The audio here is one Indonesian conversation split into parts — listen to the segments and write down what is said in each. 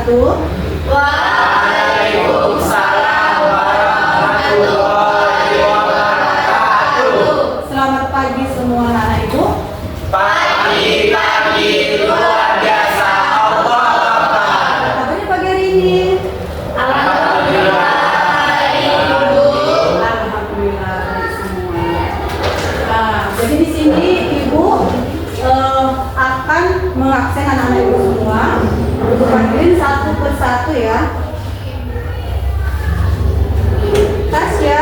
wabarakatuh. Waalaikumsalam warahmatullahi wabarakatuh. Selamat pagi semua anak ibu. Pagi-pagi luar biasa Allah Akbar. Kabarnya pagi hari ini? Alhamdulillah Ibu. Alhamdulillah baik semua. Nah, jadi di sini ibu akan mengaksen anak-anak ibu semua. Ibu panggilin satu persatu ya. Tasya,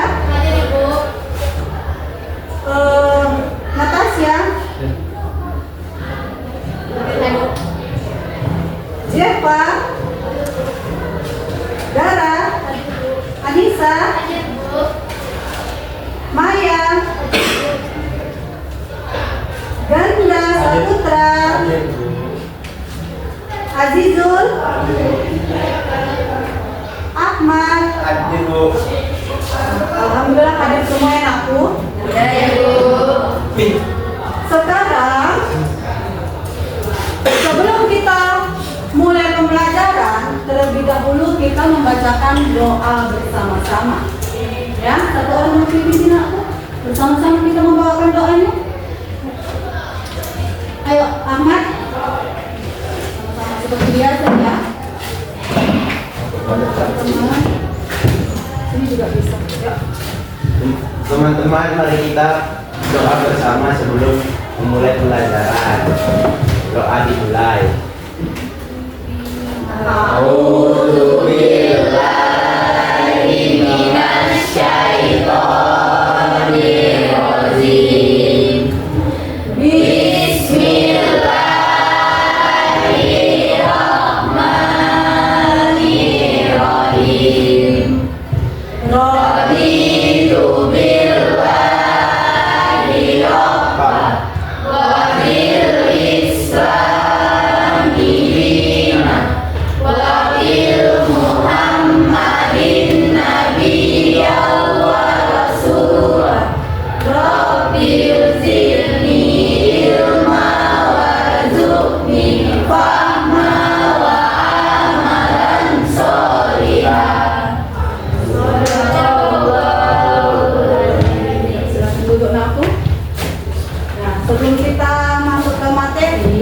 Natasya, Jefa, Dara, Anissa, Maya, Ganda Saputra, Azizul, Ahmad. Alhamdulillah hadir semua yang aku. Sekarang sebelum kita mulai pembelajaran, terlebih dahulu kita membacakan doa bersama-sama. Ya, satu orang memimpin aku. Bersama-sama kita membawakan doanya. Ayo, Ahmad. Sama-sama seperti biasa ya. Teman-teman, ini juga bisa. Yuk. Teman-teman, mari kita doa bersama sebelum memulai pelajaran. Doa dimulai. A'udzubillahi minasyaitonirrajim. Bismillahirrahmanirrahim. Raditu billahi rabban wa bil islami dinan wa bil muhammadin nabiyyan wa rasulan. Rabbil zidni ilma warzuqni fahma wa amalan sholihan. Silakan duduk aku. Nah, sebelum kita masuk ke materi,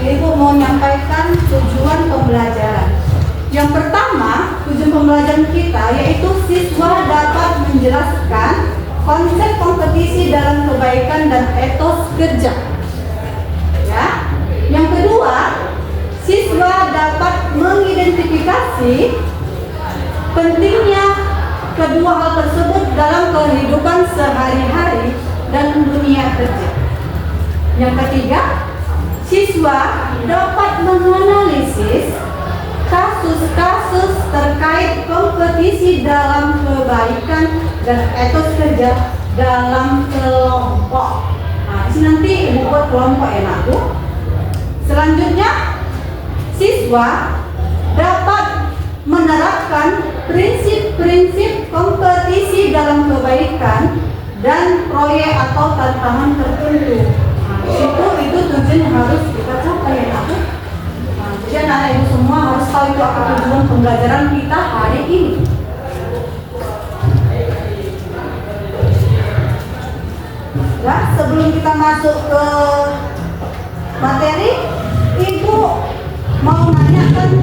ibu mau menyampaikan tujuan pembelajaran. Yang pertama, tujuan pembelajaran kita yaitu siswa dapat menjelaskan konsep kompetisi dalam kebaikan dan etos kerja. Ya. Yang kedua, siswa dapat mengidentifikasi pentingnya kedua hal tersebut dalam kehidupan sehari-hari dan dunia kerja. Yang ketiga, siswa dapat menganalisis kasus-kasus terkait kompetisi dalam kebaikan dan etos kerja dalam kelompok. Nah, ini nanti ibu buat kelompok ya nakku. Selanjutnya, siswa dapat menerapkan prinsip-prinsip kompetisi dalam kebaikan dan proyek atau tantangan tertentu. Nah, itu tujuan yang harus kita capai ya nakku. Nah, jadi anak ibu semua harus tahu itu apa tujuan pembelajaran kita hari ini. Ya, sebelum kita masuk ke materi, ibu mau nanyakan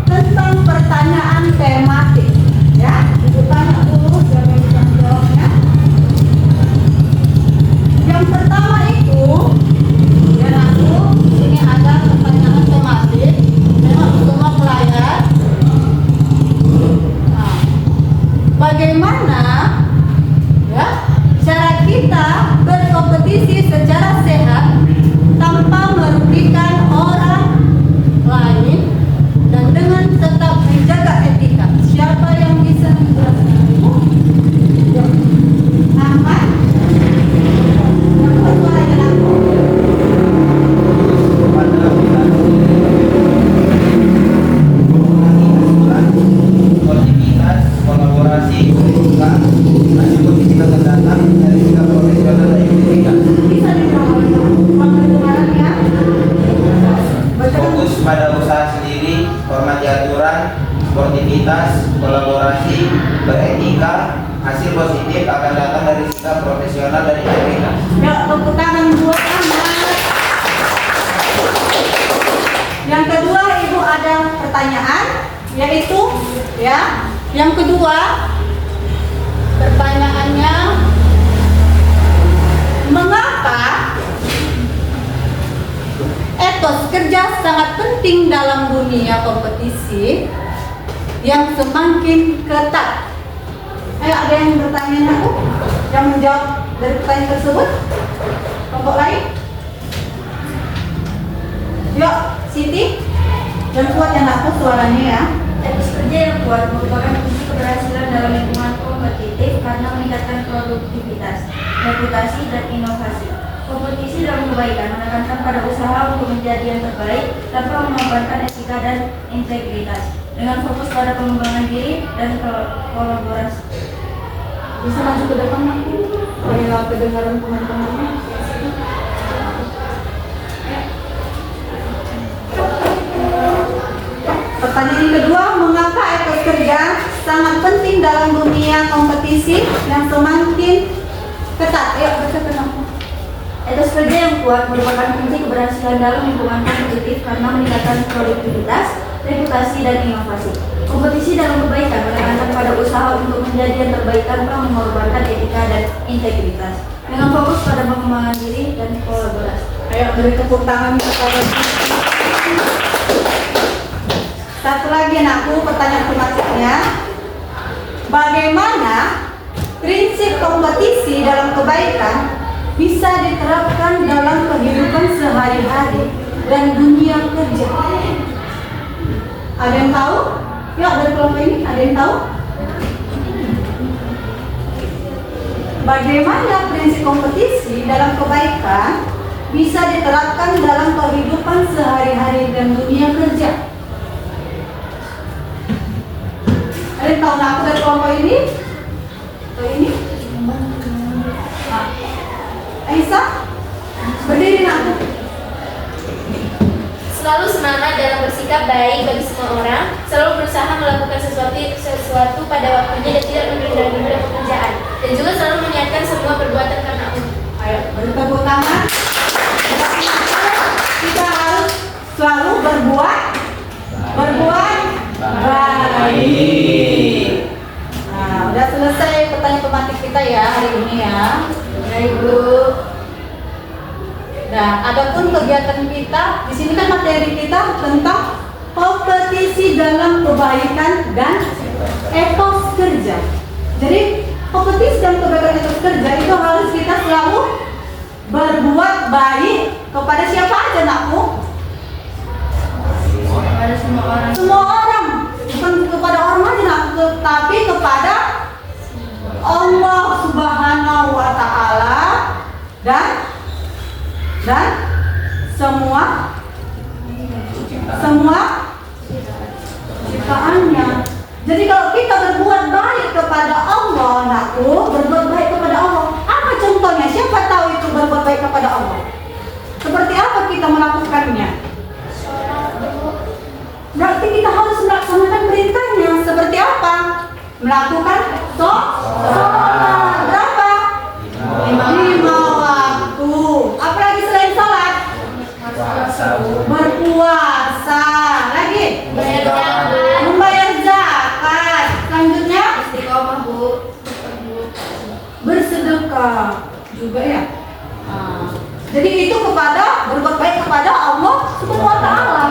tentang pertanyaan tematik. Ya, ibu tanya dulu siapa yang bisa menjawabnya. Yang pertama itu, ya aku ini ada pertanyaan tematik. Memang semua pelajar. Nah, bagaimana ya cara kita berkompetisi secara sehat tanpa merugikan orang lain dan dengan tetap menjaga etika. tepuk tangan buat Ahmad. Yang kedua, Ibu ada pertanyaan, yaitu ya. Yang kedua, pertanyaannya, mengapa etos kerja sangat penting dalam dunia kompetisi yang semakin ketat? Ayo, ada yang bertanya aku? Yang menjawab dari pertanyaan tersebut? Kelompok lain? Yuk, Siti. Yang kuat yang aku suaranya ya. Etos kerja yang kuat merupakan kunci keberhasilan dalam lingkungan kompetitif karena meningkatkan produktivitas, reputasi, dan inovasi. Kompetisi dalam kebaikan menekankan pada usaha untuk menjadi yang terbaik tanpa mengorbankan etika dan integritas, dengan fokus pada pengembangan diri dan kolaborasi. Bisa maju ke depan aku supaya kedengaran teman-temannya. Pertanyaan yang kedua, mengapa etos kerja sangat penting dalam dunia kompetisi yang semakin ketat? Yuk, baca kenapa. Etos kerja yang kuat merupakan kunci keberhasilan dalam lingkungan kompetitif karena meningkatkan produktivitas, reputasi, dan inovasi. Kompetisi dalam kebaikan menekankan pada usaha untuk menjadi yang terbaik tanpa mengorbankan etika dan integritas, dengan fokus pada pengembangan diri dan kolaborasi. Ayo, beri tepuk tangan kepada satu lagi anakku, pertanyaan tematiknya. Bagaimana prinsip kompetisi dalam kebaikan bisa diterapkan dalam kehidupan sehari-hari dan dunia kerja? Ada yang tahu? Yuk, dari kelompok ini, ada yang tahu? Bagaimana prinsip kompetisi dalam kebaikan bisa diterapkan dalam kehidupan sehari-hari dan dunia kerja? Ada yang tahu aku dari kelompok ini? Atau ini? Aisyah, berdiri aku. Selalu semangat dalam bersikap baik bagi semua orang, selalu berusaha melakukan sesuatu pada waktunya dan tidak menunda-nunda pekerjaan, dan juga selalu menyiapkan semua perbuatan karena Allah. Ayo, beri tepuk tangan. Kita harus selalu berbuat baik. Nah, udah selesai pertanyaan tematik kita ya hari ini ya. Ya, Ibu. Nah, adapun kegiatan kita di sini kan materi kita tentang kompetisi dalam kebaikan dan etos kerja. Jadi kompetisi dalam kebaikan etos kerja itu harus kita selalu berbuat baik kepada siapa aja, nakku? Kepada semua orang. Semua orang, bukan kepada orang aja, nakku, tapi kepada Allah Subhanahu wa Ta'ala dan semua ciptaannya. Jadi kalau kita berbuat baik kepada Allah, nakku, berbuat baik kepada Allah. Apa contohnya? Siapa tahu itu berbuat baik kepada Allah? Seperti apa kita melakukannya? Berarti kita harus melaksanakan perintahnya. Seperti apa? Melakukan sholat. Berapa? 5 waktu. Apalagi selain sholat? Berpuasa. Lagi? Membayar zakat. Selanjutnya? Istiqomah, Bu. Bersedekah juga ya. Jadi itu kepada berbuat baik kepada Allah Subhanahu wa Ta'ala.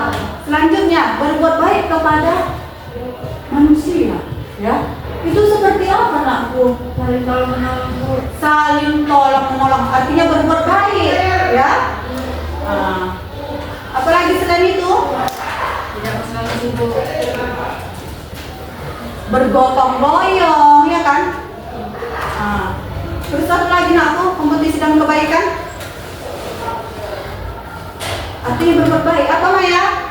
Selanjutnya berbuat baik kepada manusia, ya. Itu seperti apa, nakku? Saling tolong menolong, Bu. Saling tolong menolong, artinya berbuat baik, ya. Apalagi selain itu? Tidak selalu sibuk. Bergotong royong, ya kan? Terus satu lagi, nakku, kompetisi dalam kebaikan. Artinya berbuat baik. Apa, Maya?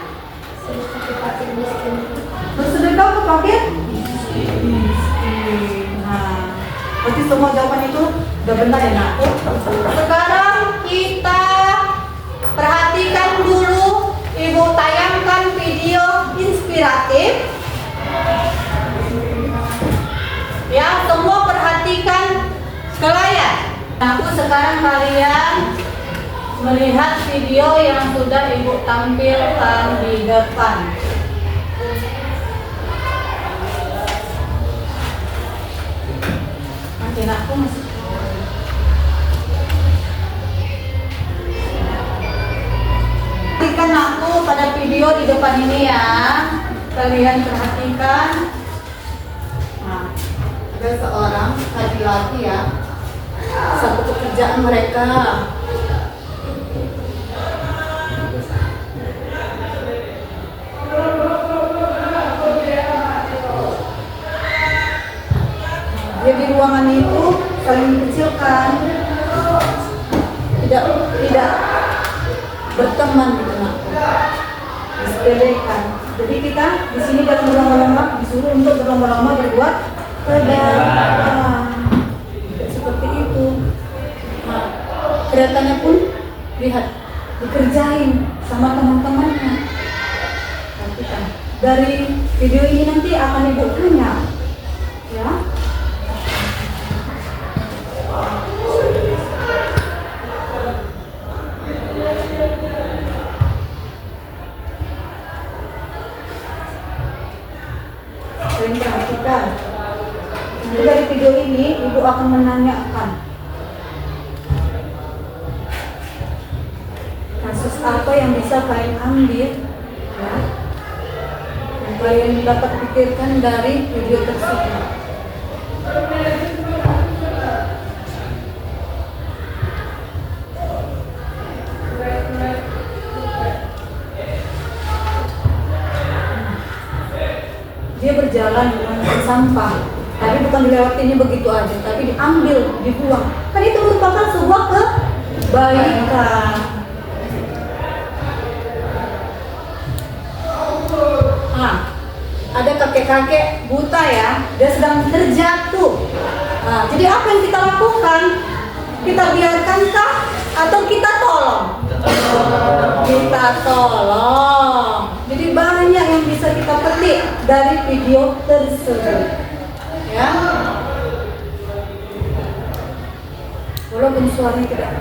Bersedekah ke fakir? Nah, berarti semua jawaban itu udah benar ya, nakku. Sekarang kita perhatikan dulu, Ibu tayangkan video inspiratif. Ya, semua perhatikan ke layar. Aku sekarang kalian melihat video yang sudah Ibu tampilkan di depan. Makin aku masih. Perhatikan aku pada video di depan ini ya. Kalian perhatikan. Nah, ada seorang laki-laki ya. Satu pekerjaan mereka. Dia di ruangan itu saling dikecilkan, tidak berteman gitu nak, disepelekan. Jadi kita di sini dalam berlomba-lomba disuruh untuk berlomba-lomba berbuat kebajikan. Tidak seperti itu. Nah, kelihatannya pun lihat dikerjain sama teman-temannya. Perhatikan. Dari video ini nanti akan Ibu tanya, ya. Kalian perhatikan. Jadi dari video ini Ibu akan menanyakan kasus apa yang bisa kalian ambil, ya, yang kalian dapat pikirkan dari video tersebut. Dia berjalan dengan sampah, tapi bukan dilewatinya begitu aja, tapi diambil, dibuang. Kan itu merupakan sebuah kebaikan. Nah, ada kakek-kakek buta ya, dia sedang terjatuh. Nah, jadi apa yang kita lakukan? Kita biarkankah atau kita tolong? Kita tolong. Jadi banyak yang bisa kita petik dari video tersebut, ya. Walaupun suaranya tidak.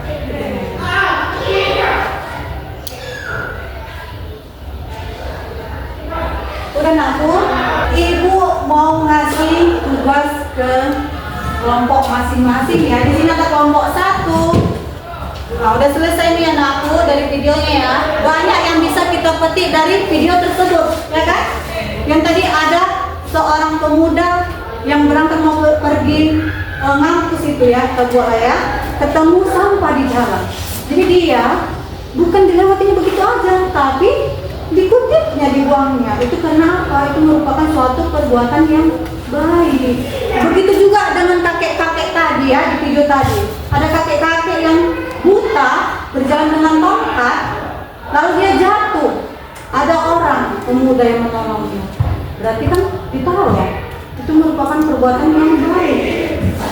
Udah aku, Ibu mau ngasih tugas ke kelompok masing-masing ya. Di sini ada kelompok 1. Nah, udah selesai nih anakku dari videonya ya. Banyak yang bisa kita petik dari video tersebut, ya kan? Yang tadi ada seorang pemuda yang berangkat mau pergi ngampus itu ya, ke Buaya, ketemu sampah di jalan. Jadi dia bukan dilewatinya begitu aja, tapi dikutipnya, dibuangnya. Itu karena apa? Itu merupakan suatu perbuatan yang baik. Begitu juga dengan kakek-kakek tadi ya, di video tadi. Ada kakek-kakek yang buta berjalan dengan tongkat, lalu dia jatuh. Ada orang pemuda yang menolongnya. Berarti kan ditolong. Itu merupakan perbuatan yang baik.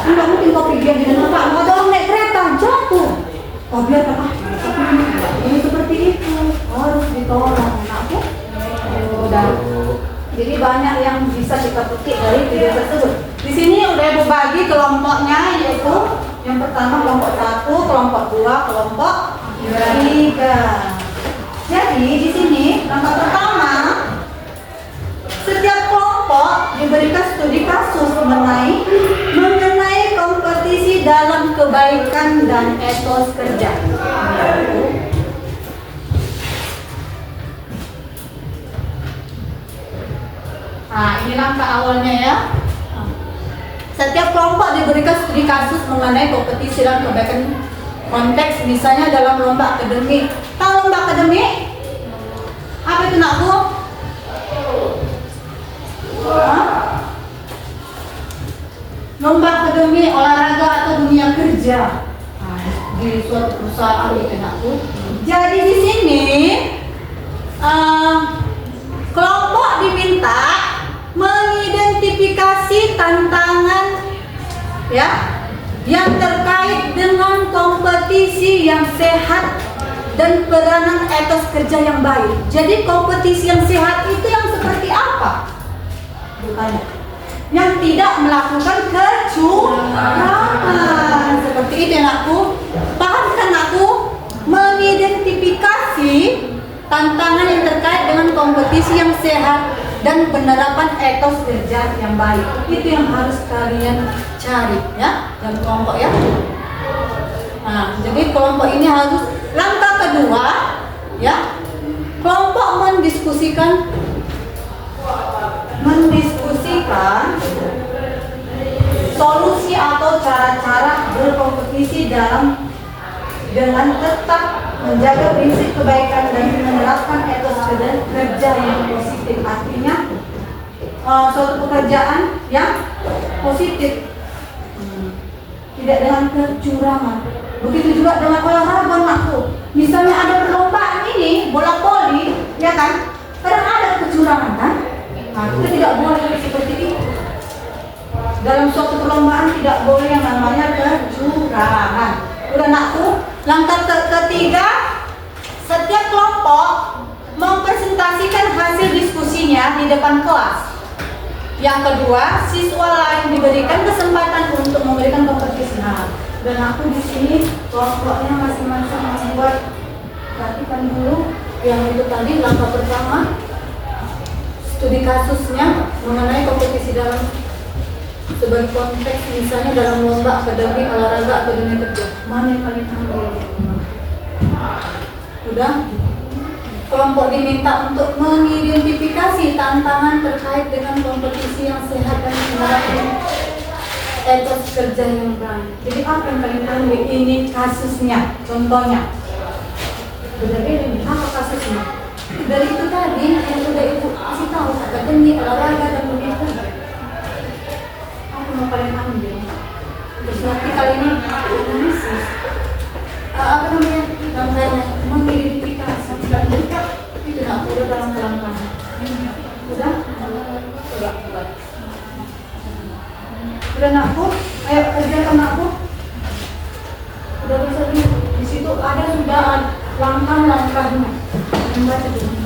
Enggak mungkin kau pergi di dalam Pak, ada orang naik kereta jatuh. Oh biarkan ini seperti itu, harus ditolong. Aku udah. Jadi banyak yang bisa kita petik dari video tersebut. Di sini udah Ibu bagi kelompoknya, yaitu yang pertama kelompok 1, kelompok 2, kelompok 3. Jadi di sini langkah pertama, setiap kelompok diberikan studi kasus mengenai kompetisi dalam kebaikan dan etos kerja. Nah, ini langkah awalnya ya. Setiap kelompok diberikan studi kasus mengenai kompetisi dan kebaikan konteks, misalnya dalam lomba akademik. Tahu lomba akademik? Apa itu nak Bu? Lomba akademik, olahraga atau dunia kerja di suatu perusahaan itu nak Bu. Jadi di sini kelompok diminta mengidentifikasi tantangan ya yang terkait dengan kompetisi yang sehat dan peranan etos kerja yang baik. Jadi kompetisi yang sehat itu yang seperti apa? Bukan. yang tidak melakukan kecurangan. Seperti itu anakku. Pahamkan aku mengidentifikasi tantangan yang terkait dengan kompetisi yang sehat dan penerapan etos kerja yang baik. Itu yang harus kalian cari ya, dan kelompok ya. Nah, jadi kelompok ini harus langkah kedua ya. Kelompok mendiskusikan solusi atau cara-cara berkompetisi dengan tetap menjaga prinsip kebaikan dan menerapkan etos kerja yang positif. Artinya suatu pekerjaan yang positif, tidak dengan kecurangan. Begitu juga dengan olahraga anakku. Misalnya ada perlombaan ini bola voli, ya kan? Kadang ada kecurangan kan? Nah, kita tidak boleh seperti itu. Dalam suatu perlombaan tidak boleh yang namanya kecurangan. Udah anakku. Langkah ketiga, setiap kelompok mempresentasikan hasil diskusinya di depan kelas. Yang kedua, siswa lain diberikan kesempatan untuk memberikan kompetisi. Nah, dan aku di sini kelompoknya masing-masing membuat, perhatikan dulu yang itu tadi. Langkah pertama, studi kasusnya mengenai kompetisi dalam sebagai konteks, misalnya dalam lomba akademik, olahraga, atau dunia kerja. Mana yang paling ambil? Udah? Kelompok diminta untuk mengidentifikasi tantangan terkait dengan kompetisi yang sehat dan menerapkan etos kerja yang baik. Jadi apa yang paling ambil? Ini kasusnya, contohnya. Benar-benar ini apa kasusnya? Dari itu tadi yang sudah ibu kasih tahu, akademik, olahraga, dan dunia kerja. Mau kalian ambil terus nanti kali ini analisis apa namanya, namanya mengidentifikasi itu. Nah, udah dalam langkah udah anakku, ayo kerjakan anakku. Udah bisa di situ ada sudah langkah-langkahnya. Membaca dulu.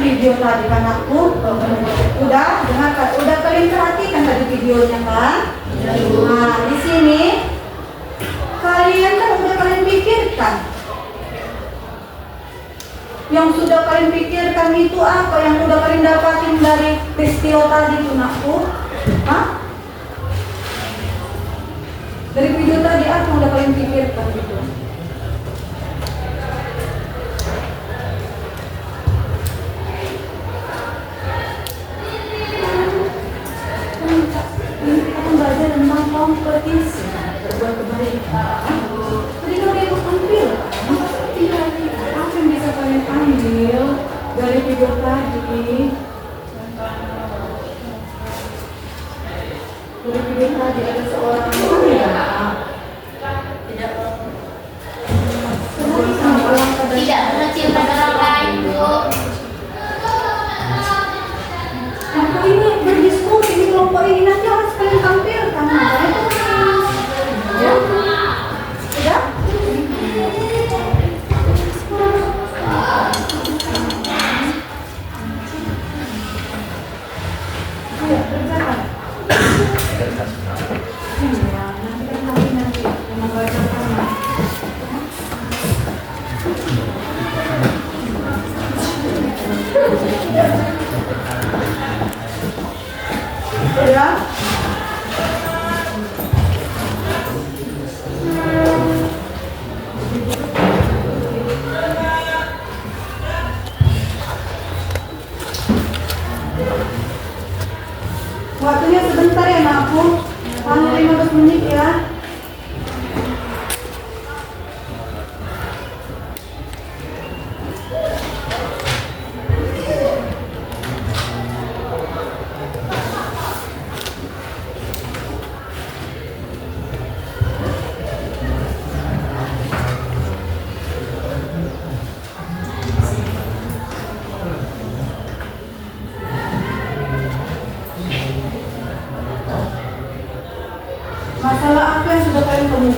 Video tadi kan aku udah dengarkan, udah kalian perhatikan tadi videonya kan? Nah, di sini kalian kan udah kalian pikirkan. Yang sudah kalian pikirkan itu apa? Yang udah kalian dapatin dari peristiwa tadi itu nakku? Hah? Dari video tadi apa yang udah kalian pikirkan gitu? Belajar tentang kompetisi berbuat kebaikan. Tadi kalau dia ambil, apa yang bisa kalian ambil dari video tadi? Dari video tadi ada seorang tidak mengecilkan orang lain, Bu. Kelompok ini berdiskusi di kelompok ini nanti harus kalian tampilkan. Ya, sudah. Ayo kerjakan. Iya, nanti kan kami nanti membacakan. Ya. Waktunya sebentar ya nakku, hanya 15 menit ya.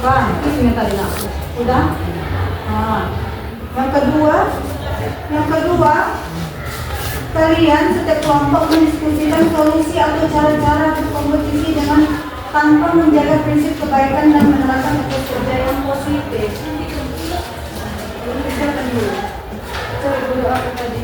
Bukan, itu yang tadi nak. Udah? Nah, yang kedua, kalian setiap kelompok mendiskusikan solusi atau cara-cara berkompetisi dengan tanpa menjaga prinsip kebaikan dan menerapkan etos kerja yang positif. Silakan dulu. Coba dulu apa tadi?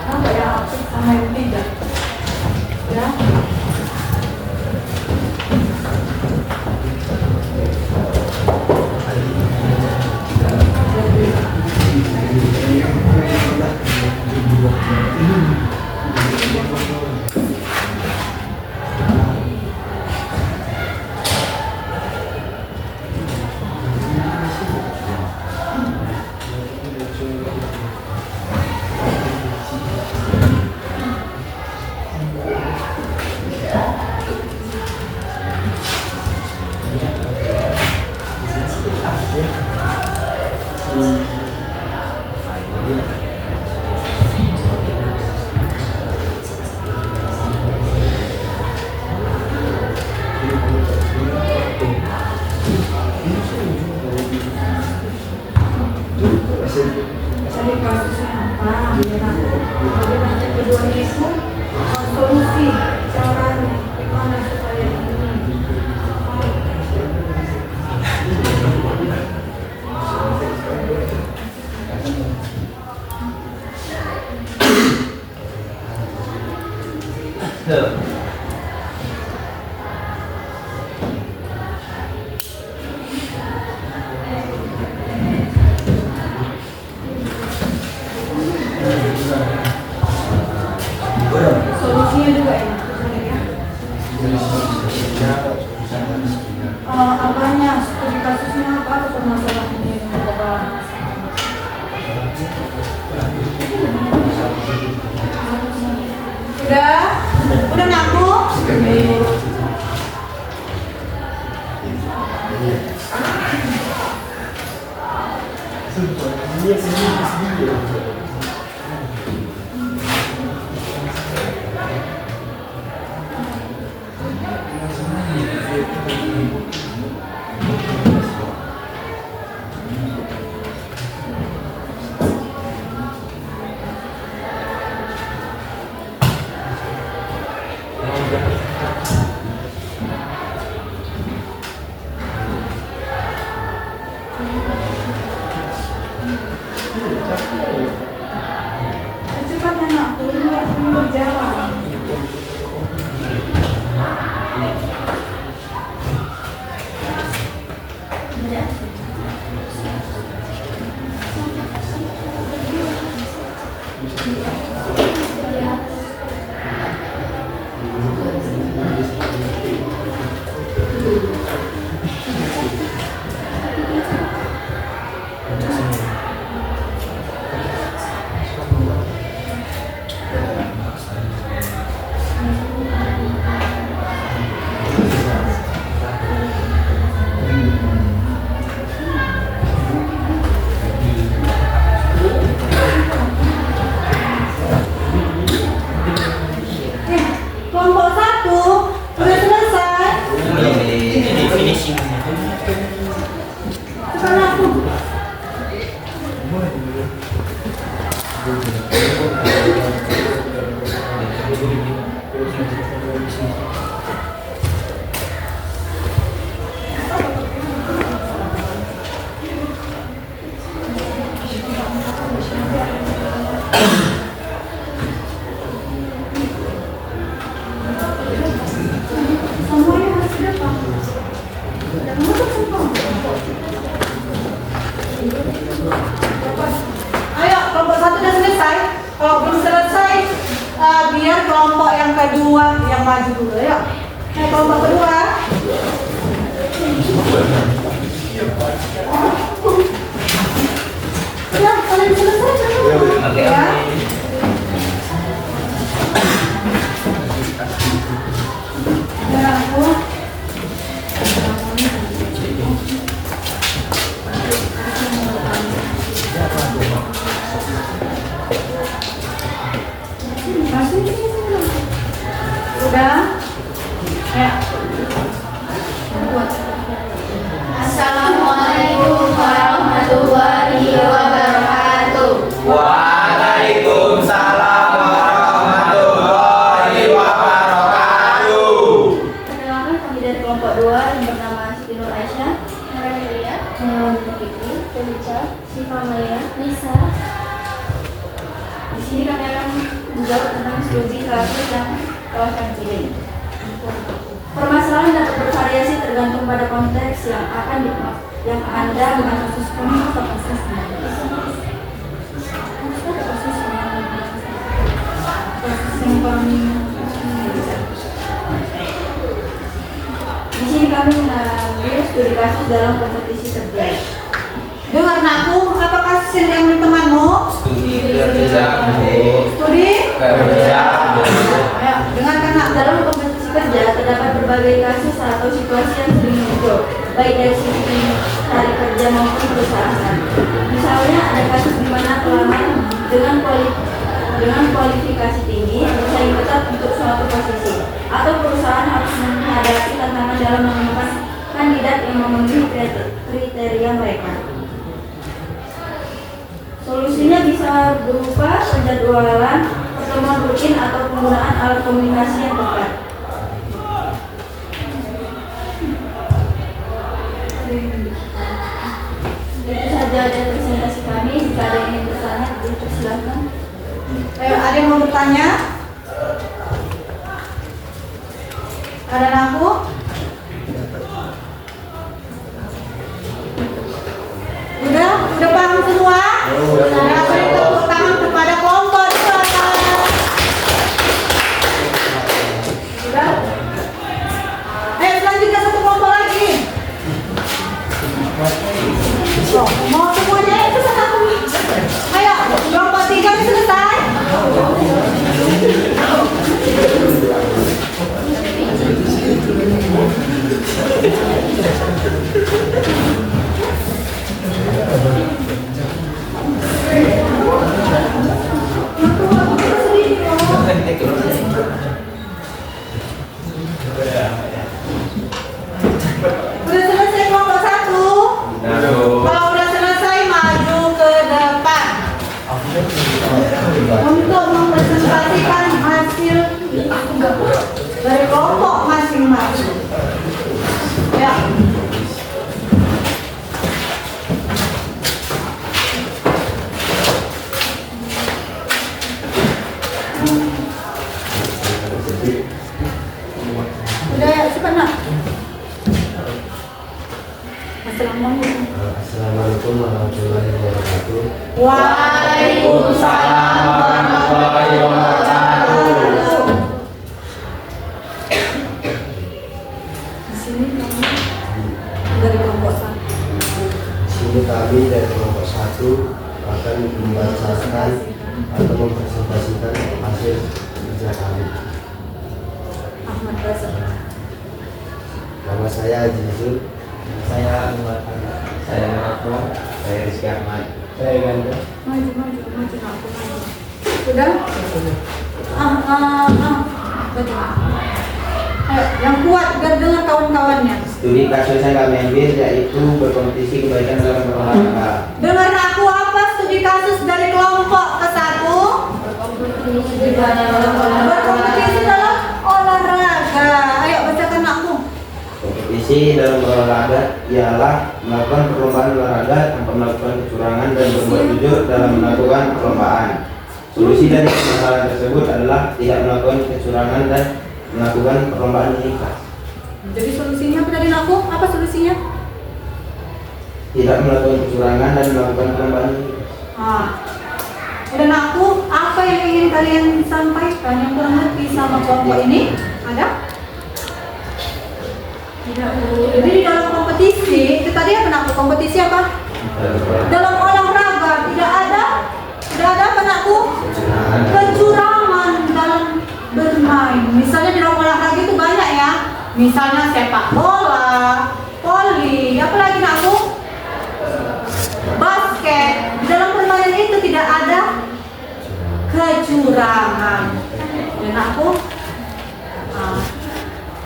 Apa ya aktif sama yang tidak? Ya. Cari kasusnya apa? Bagaimana kedua itu solusi caranya gimana supaya ini. Solusinya juga enak ya. Apanya? Studi kasusnya apa? Permasalahannya yang kita bahas. Udah ngaku? Cepat anakku, ini waktunya berjalan. Kelompok 1 udah selesai. Ini finishing. Sekarang aku. Semuanya harus depan. Dan mudah semua. Ayo, kelompok 1 udah selesai. Kalau belum selesai, biar kelompok yang kedua yang maju dulu ya. Kelompok kedua. Ya, kalian selesai kan? Oke. Ya. Ya. Assalamualaikum warahmatullahi wabarakatuh. Waalaikumsalam warahmatullahi wabarakatuh. Perkenalkan kami dari kelompok 2 yang bernama Siti Nur Aisyah, Maria, Fikri, Felicia, Syifa Malia. Nisa, Di sini kami akan menjawab tentang studi kasus yang telah kami pilih. Permasalahan dapat bervariasi tergantung pada konteks yang Anda mengasuskan atau kasusnya. Di sini kami mengambil studi kasus dalam kompetisi kerja. Dengar aku, apa kasus yang diambil temanmu? Studi kerja, Bu. Studi? Kerja, Bu. Ayo, dengarkan nak. Dalam kompetisi kerja terdapat berbagai kasus atau situasi yang sering muncul, baik dari sisi cari kerja maupun perusahaan. Misalnya ada kasus di mana pelamar dengan kualifikasi tinggi bersaing ketat untuk suatu posisi, atau perusahaan harus menghadapi tantangan dalam menemukan kandidat yang memenuhi kriteria mereka. Solusinya bisa berupa penjadwalan pertemuan rutin atau penggunaan alat komunikasi yang tepat. Itu saja ada presentasi kami. Jika ada yang ingin bertanya, silakan. Ayo, ada yang mau bertanya? Ada aku? Udah paham semua? Nah, beri tepuk tangan kepada kelompok 2. Sudah? Ayo selanjutnya satu kelompok lagi. Oh, mau semuanya itu satu. Ayo, kelompok 3 ini selesai. Udah selesai kelompok 1. Kalau udah selesai maju ke depan untuk mempresentasikan hasil dari kelompok masing-masing. Ya. Udah ya, cepat nak. Assalamualaikum. Assalamualaikum warahmatullahi wabarakatuh. Waalaikumsalam warahmatullahi wabarakatuh. Di sini kami dari kelompok 1. Sini kami dari kelompok 1 akan membacakan atau mempresentasikan hasil kerja kami. Ahmad Reza. Nama saya Haji Zul. Saya Ahmad. Saya Ahmad. Saya Rizky Ahmad. Saya Ganda. Maju aku maju. Sudah? Betul. Ayo, yang kuat biar dengar kawan-kawannya. Studi kasus yang kami ambil yaitu berkompetisi kebaikan dalam berolahraga. Dengar aku apa studi kasus dari kelompok ke 1? Berkompetisi dalam olahraga. Ayo bacakan aku. Kompetisi dalam berolahraga ialah melakukan perlombaan olahraga tanpa melakukan kecurangan dan berbuat jujur dalam melakukan perlombaan. Solusi dari permasalahan tersebut adalah tidak melakukan kecurangan dan melakukan perlombaan yang ikhlas. Jadi solusinya apa tadi aku? Apa solusinya? Tidak melakukan kecurangan dan melakukan perlombaan yang ikhlas. Udah aku, apa yang ingin kalian sampaikan yang kurang lebih sama kelompok ini? Ada? Tidak. Jadi di dalam kompetisi, itu tadi apa nak? Kompetisi apa? Dalam olahraga tidak ada apa nakku? Kecurangan dalam bermain. Misalnya di dalam olahraga itu banyak ya. Misalnya sepak bola, voli, apa lagi nakku? Basket. Di dalam permainan itu tidak ada kecurangan. Dan aku,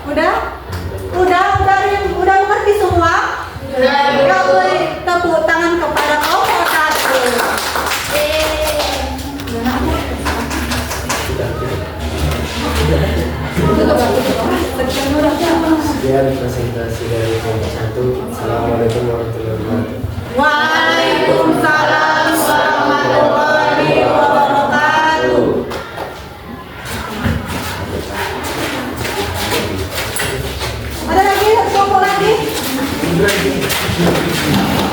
udah Udah mengerti semua? Kita beri tepuk tangan kepada kelompok 1. Sekian presentasi dari kelompok 1. Assalamualaikum warahmatullahi wabarakatuh. Waalaikumsalam warahmatullahi wabarakatuh. Ada lagi kelompok lagi?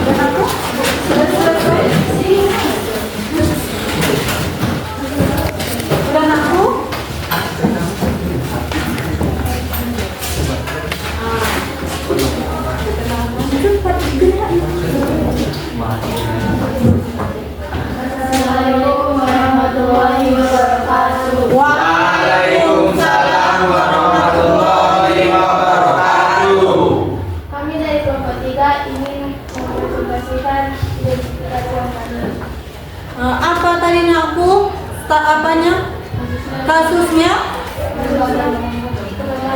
Dan aku sudah selesai. Dan aku Assalamualaikum warahmatullahi wabarakatuh. Waalaikumsalam warahmatullahi wabarakatuh. Kami dari kelompok 3 ingin mempresentasikan identitas yang kami. apa tadi aku? Apanya? Kasusnya?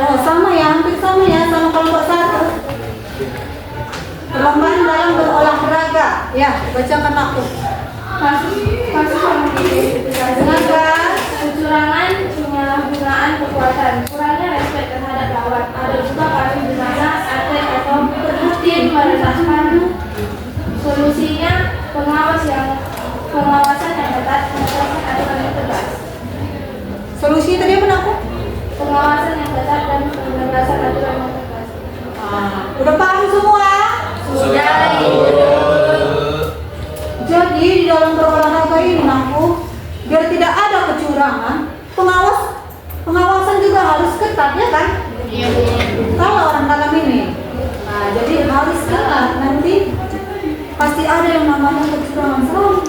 Oh, sama ya, hampir sama ya, sama kelompok 1. Perlombaan dalam berolahraga. Ya, bacakan aku. Kasus yang diidentifikasikan kecurangan, penyalahgunaan kekuatan, kurangnya respek terhadap lawan. Ada juga kasus di mana atlet atau tim merendahkan. Solusinya pengawasan yang ketat, menegakkan aturan yang tegas. Solusi tadi apa aku? Pengawasan yang ketat dan penegasan aturan yang tegas. Udah paham semua? Jadi di dalam berolahraga ini aku, biar tidak ada kecurangan, pengawasan juga harus ketat ya kan? Kalau orang dalam ini, jadi harus ketat. Nanti pasti ada yang namanya kecurangan selalu.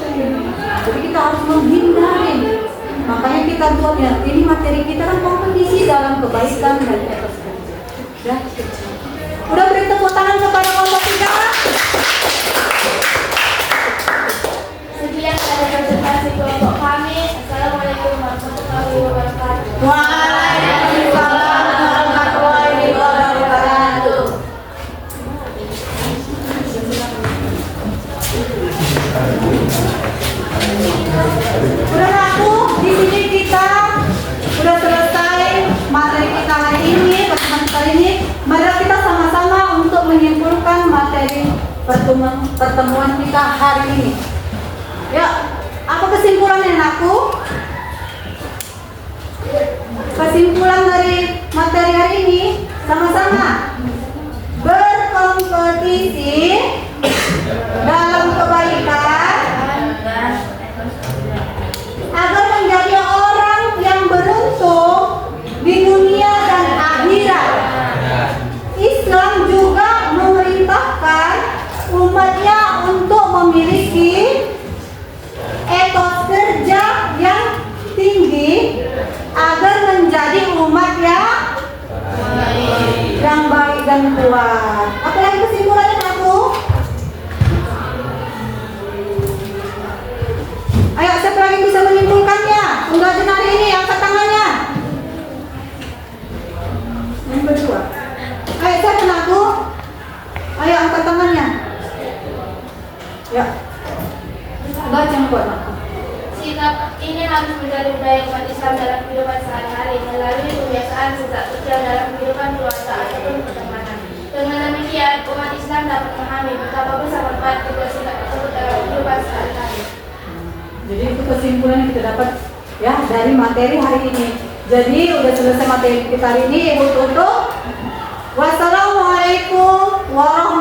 Jadi kita harus menghindari. Makanya kita buat ya, ini materi kita kan kompetisi dalam kebaikan dan etos kerja. Udah beri tepuk tangan kepada kelompok 3. Sekian dari presentasi kelompok kami. Assalamualaikum warahmatullahi wabarakatuh. Waalaikumsalam warahmatullahi wabarakatuh. Udah aku, di sini kita udah selesai materi kita hari ini, pertemuan kali ini. Mari kita sama-sama untuk menyimpulkan materi pertemuan kita hari ini. Ya, apa kesimpulannya aku? Kesimpulan dari materi hari ini sama-sama berkompetisi dalam kebaikan agar menjadi orang yang beruntung di dunia dan akhirat. Islam juga memerintahkan umatnya untuk memiliki etos kerja yang tinggi agar menjadi umat yang baik dan kuat. Apa lagi kesimpulannya aku? Ayo, siapa lagi bisa menyimpulkannya? Pengrajin hari ini angkat tangannya. Yang kedua. Ayo, siapa aku? Ayo angkat tangannya. Ya. Baca yang kuat aku. Sikap ini harus menjadi budaya umat Islam dalam kehidupan sehari-hari melalui kebiasaan sejak kecil dalam kehidupan keluarga ataupun pertemanan. Dengan demikian, umat Islam dapat memahami betapa besar manfaat kedua sikap tersebut dalam kehidupan sehari-hari. Jadi itu kesimpulan yang kita dapat ya dari materi hari ini. Jadi udah selesai materi kita hari ini. Ibu tutup. Wassalamualaikum warahmatullahi